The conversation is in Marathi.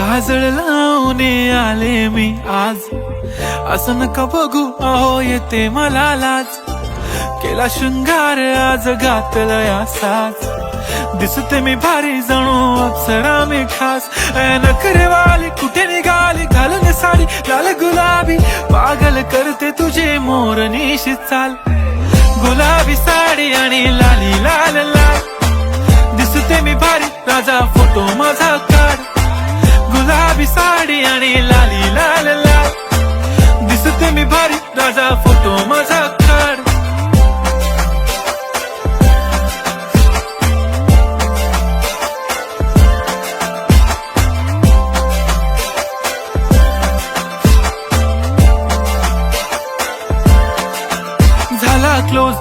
काजळ लावून आले मी आज, असं नका बघू अहो येते मला लाज. केला शृंगार आज घातला असाच, दिसते मी भारी जणू अप्सरा मी खास. नखरेवाली कुठे निघाली घालून साडी लाल गुलाबी, पागल करते तुझे मोरनीशी चाल. गुलाबी साडी आणि लाली लाल लाल, दिसते मी भारी राजा फोटो माझा काढ. गुलाबी साडी आणि लाली लाल लाल, दिसते मी भारी राजा फोटो माझा काढ. झाला क्लोज